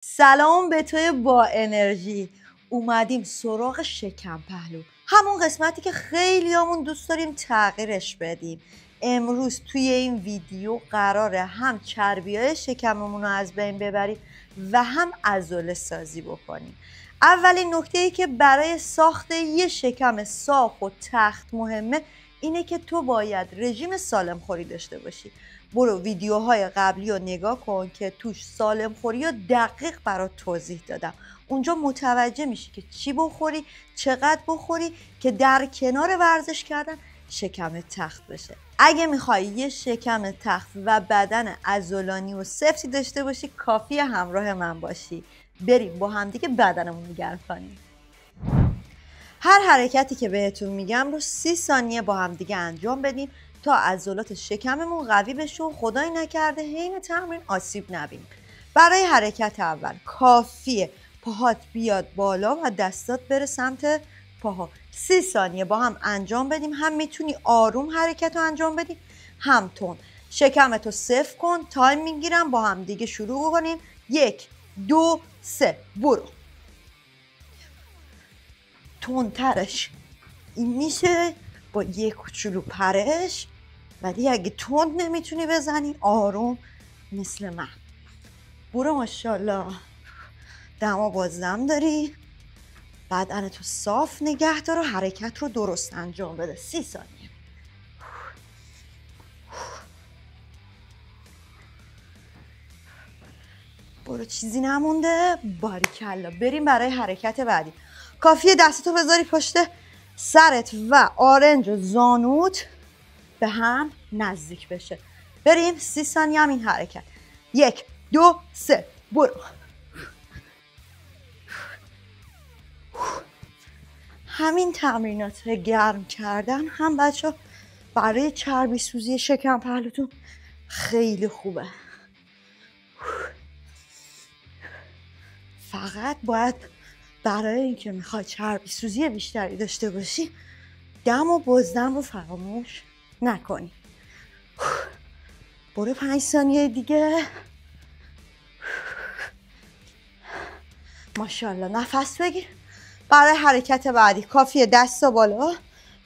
سلام به توی با انرژی. اومدیم سراغ شکم پهلو، همون قسمتی که خیلیامون دوست داریم تغییرش بدیم. امروز توی این ویدیو قراره هم چربیای شکممون رو از بین ببریم و هم عضله سازی بکنیم. اولین نکته‌ای که برای ساخت یه شکم صاف و تخت مهمه اینه که تو باید رژیم سالم خوری داشته باشی. برو ویدیوهای قبلی رو نگاه کن که توش سالم خوری رو دقیق برات توضیح دادم. اونجا متوجه میشی که چی بخوری، چقدر بخوری که در کنار ورزش کردن شکم تخت بشه. اگه میخوای یه شکم تخت و بدن عضلانی و سفتی داشته باشی کافی همراه من باشی. بریم با همدیگه بدنمون رو گرم کنیم. هر حرکتی که بهتون میگم رو 30 ثانیه با همدیگه انجام بدیم تا عضلات شکممون قوی بشه و خدای نکرده حین تمرین آسیب نبینیم. برای حرکت اول کافیه پاهات بیاد بالا و دستات بره سمت پاها. 30 ثانیه با هم انجام بدیم. هم میتونی آروم حرکت رو انجام بدیم هم تون. شکمتو صفر کن. تایم میگیرم با هم دیگه شروع کنیم. 1 2 3 برو. تندترش این میشه با یک کوچولو پرش، ولی اگه تند نمیتونی بزنی آروم مثل من برو. ماشاءالله دما بازدم داری. بدنتو صاف نگه دار و حرکت رو درست انجام بده. 30 ثانیه. برو چیزی نمونده. باریکلا. بریم برای حرکت بعدی. کافیه دستتو بذاری پشت سرت و آرنج و زانوت به هم نزدیک بشه. بریم 30 ثانیه هم این حرکت. 1 2 3 برو. همین تمرینات گرم کردن هم بچه برای چربی سوزی شکم پهلوتون خیلی خوبه. فقط باید برای اینکه میخوای چربی سوزی بیشتری داشته باشی دم و بازدم رو فراموش نکنی. برو 5 ثانیه دیگه. ماشاءالله. نفس بگیر. برای حرکت بعدی کافیه دستا بالا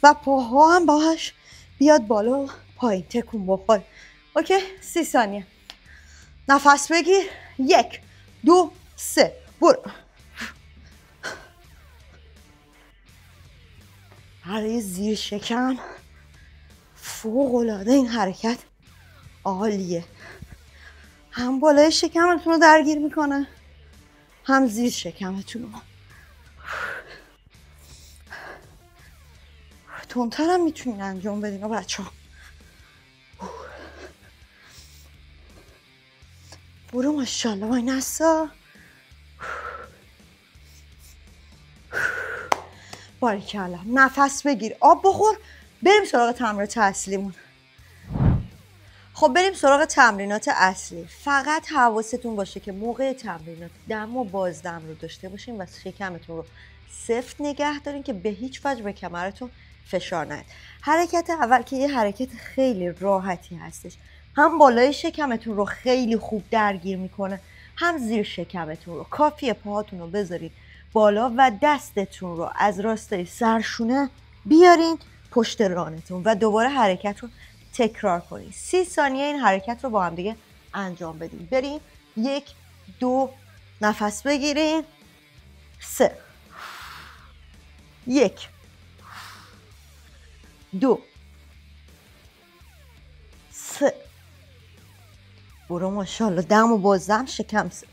و پاها هم باهاش بیاد بالا و پایین تکون بخور. اوکی. 30 ثانیه. نفس بگیر. 1 2 3 برو. برای زیر شکم فوق العاده این حرکت عالیه. هم بالای شکمتون رو درگیر میکنه هم زیر شکمتون رو. تندتر هم میتونین انجام بدین بچه ها. برو ماشاءالله. وای نسا. باریکلا. نفس بگیر. آب بخور. بریم سراغ تمرینات اصلیمون. خب بریم سراغ تمرینات اصلی. فقط حواستون باشه که موقع تمرینات دم و بازدم رو داشته باشین و شکمتون رو سفت نگه دارین که به هیچ وجه به کمرتون فشار نیاد. حرکت اول که یه حرکت خیلی راحتی هستش، هم بالای شکمتون رو خیلی خوب درگیر میکنه هم زیر شکمتون رو. کافیه پاهاتون رو بذارید بالا و دستتون رو از راستای سرشونه بیارین پشت رانتون و دوباره حرکت رو تکرار کنید. 30 ثانیه این حرکت رو با هم دیگه انجام بدیم. بریم. 1 2 نفس بگیریم. 3 1 2 3 برو. ماشاءالله. دم و بازدم شکم سه.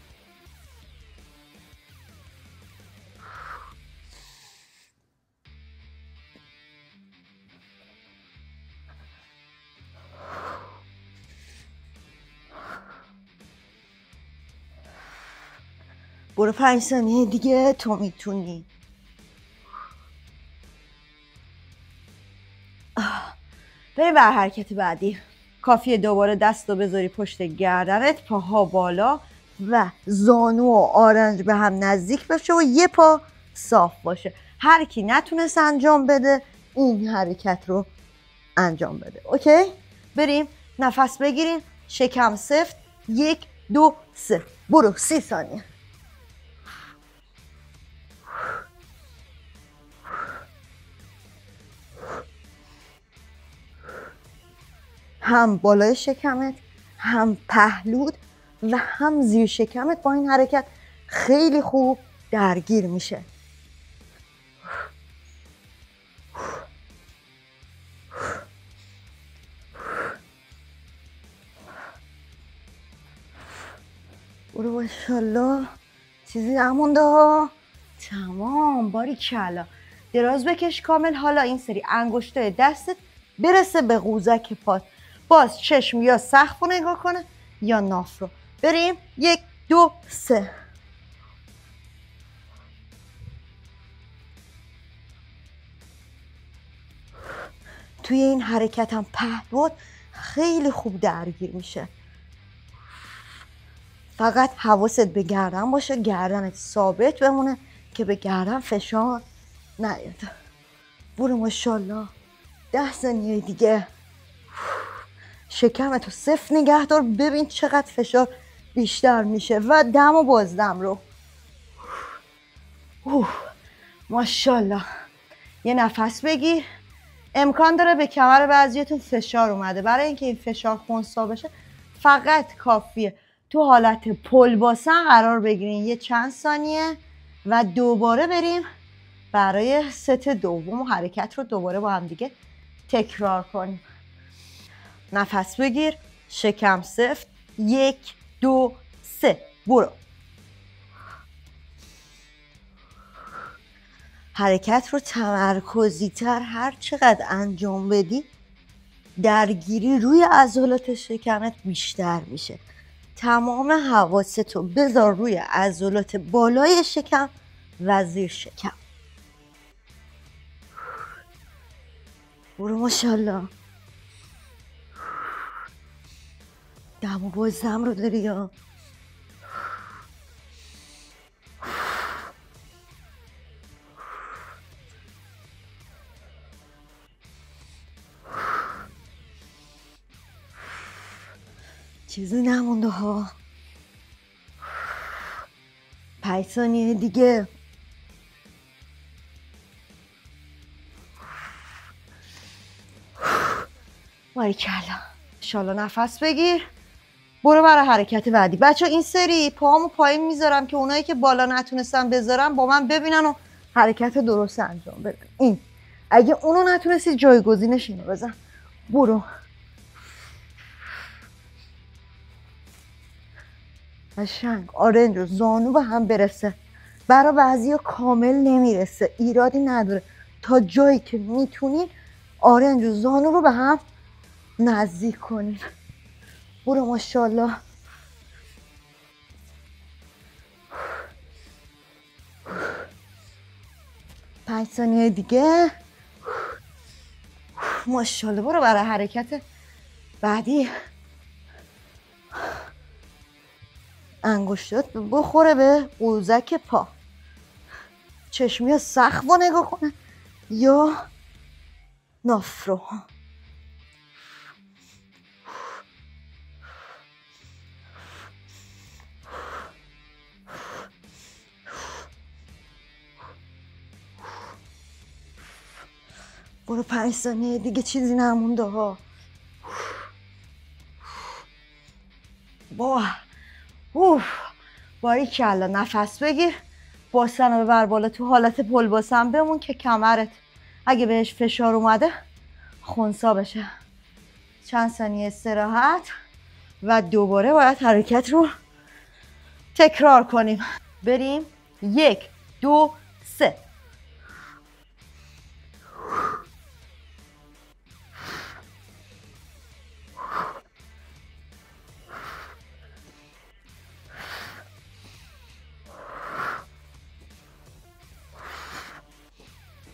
برو 5 ثانیه دیگه. تو میتونی. بریم بر حرکت بعدی. کافیه دوباره دست رو بذاری پشت گردنت، پاها بالا و زانو و آرنج به هم نزدیک بشه و یه پا صاف باشه. هر کی نتونست انجام بده این حرکت رو انجام بده. اوکی؟ بریم. نفس بگیریم. شکم سفت. 1 2 3 برو. 30 ثانیه. هم بالای شکمت، هم پهلود و هم زیر شکمت با این حرکت خیلی خوب درگیر میشه. برو ماشاءالله، چیزی نمونده ها. تمام، باریکلا. دراز بکش کامل. حالا این سری انگشتای دستت برسه به قوزک پات. باز چشم یا سقف رو نگاه کنه یا ناف رو. بریم 1 2 3. توی این حرکت هم پهلوت خیلی خوب درگیر میشه. فقط حواست به گردن باشه، گردنت ثابت بمونه که به گردن فشار نیاد. برو ماشاءالله. 10 ثانیه دیگه. شکمتو صفر نگه دار، ببین چقدر فشار بیشتر میشه و دم و بازدم رو. ماشاءالله. یه نفس بگیر. امکان داره به کمر بعضیتون فشار اومده. برای اینکه این فشار خنثی بشه فقط کافیه تو حالت پل باسن قرار بگیرین یه چند ثانیه و دوباره بریم برای ست دوم و حرکت رو دوباره با هم دیگه تکرار کنیم. نفس بگیر. شکم سفت. 1 2 3. برو. حرکت رو تمرکزی تر هر چقدر انجام بدی درگیری روی عضلات شکمت بیشتر میشه. تمام حواستو بذار روی عضلات بالای شکم و زیر شکم. برو ماشاءالله. دم و بازدم رو داری یا چیزی نمونده ها. 5 ثانیه دیگه. باریکلا. انشالله نفس بگیر. برو برای حرکت بعدی. بچه این سری پاهامو پایین میذارم که اونایی که بالا نتونستن بذارم با من ببینن و حرکت درست انجام بدن. این اگه اونو نتونستی جایگزینش اینو بزن. برو. قشنگ آرنج و زانو به هم برسه. برای بعضیا کامل نمیرسه، ایرادی نداره. تا جایی که میتونین آرنج و زانو رو به هم نزدیک کنین. برو ماشاءالله. 5 ثانیه دیگه. ماشاءالله. برو برای حرکت بعدی. انگشتات بخوره به قوزک پا. چشمی سقف رو نگاه کنه یا ناف رو. برو 5 ثانیه دیگه، چیزی نمونده ها. باریکلا. نفس بگیر. باسن رو ببر بالا. تو حالت پل باسن بمون که کمرت اگه بهش فشار اومده خنثی بشه. چند ثانیه استراحت و دوباره باید حرکت رو تکرار کنیم. بریم 1 2 3.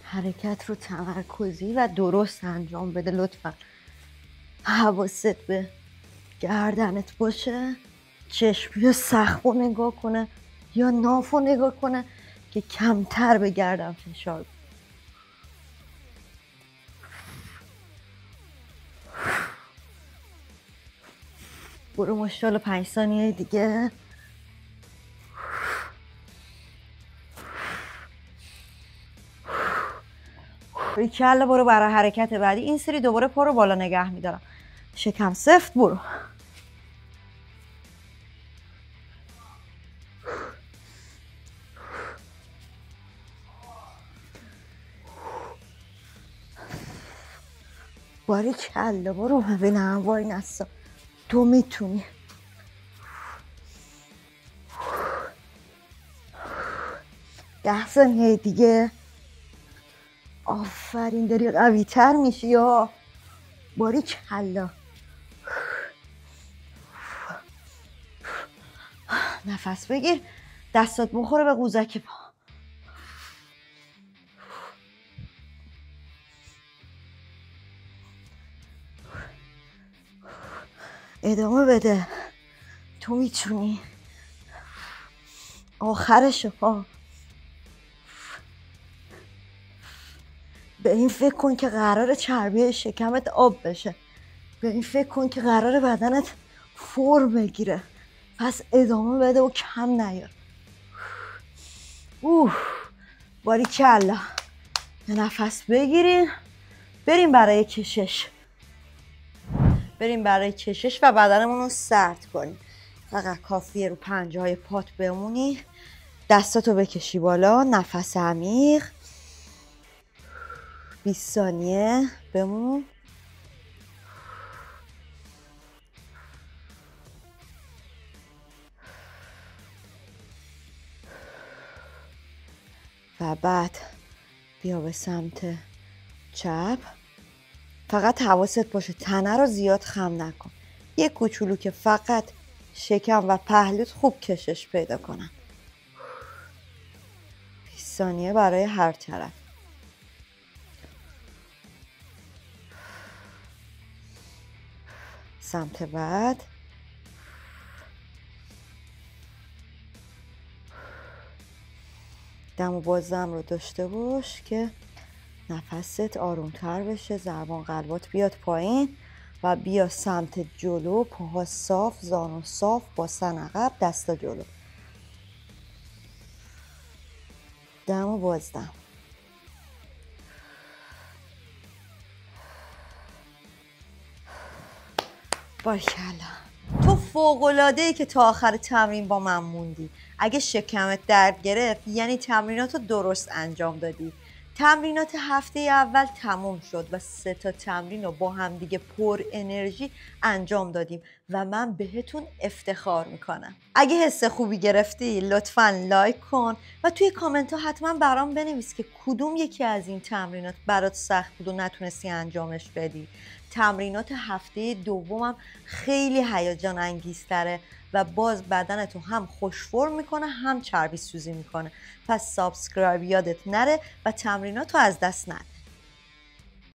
حرکت رو تمرکزی و درست انجام بده لطفا. حواست به گردنت باشه. چشم یا سقف رو نگاه کنه یا ناف رو نگاه کنه که کمتر به گردن فشار بده. برو ماشاءالله. 5 ثانیه دیگه. کله. برو برای حرکت بعدی. این سری دوباره پا رو بالا نگه میدارم. شکم سفت برو. باری کلا برو ببینم. وای نسا تو میتونی. 10 ثانیه دیگه. آفرین داری قوی تر میشی. یا باری کلا. نفس بگیر، دستات بخوره به قوزک پا. ادامه بده، تو میتونی. آخرشه ها. به این فکر کن که قراره چربی شکمت آب بشه. به این فکر کن که قراره بدنت فرم بگیره. پس ادامه بده و کم نیار. باری کلا. نفس بگیرین، بریم برای کشش. بریم برای کشش و بدنمون رو سرد کنیم. فقط کافیه رو پنجه های پات بمونی. دستاتو بکشی بالا. نفس عمیق. 20 ثانیه بمون. و بعد بیا به سمت چپ. فقط حواست باشه تنه رو زیاد خم نکن. یه کوچولو که فقط شکم و پهلوت خوب کشش پیدا کنن. 20 ثانیه برای هر طرف. سمت بعد. دم و بازدم رو داشته باش که نفست آرومتر بشه. ضربان قلبات بیاد پایین و بیا سمت جلو. پاها صاف، زانو صاف، باسن عقب، دستا جلو. دم و بازدم. باریکلا. تو فوق‌العاده‌ای که تا آخر تمرین با من موندی. اگه شکمت درد گرفت یعنی تمریناتو درست انجام دادی. تمرینات هفته اول تموم شد و 3 تا تمرین رو با هم دیگه پر انرژی انجام دادیم و من بهتون افتخار میکنم. اگه حس خوبی گرفتی لطفاً لایک کن و توی کامنت ها حتما برام بنویس که کدوم یکی از این تمرینات برات سخت بود و نتونستی انجامش بدی. تمرینات هفته دومم خیلی هیجان انگیزتره و باز بدنتو هم خوش فرم میکنه هم چربی سوزی میکنه. پس سابسکرایب یادت نره و تمریناتو از دست نده.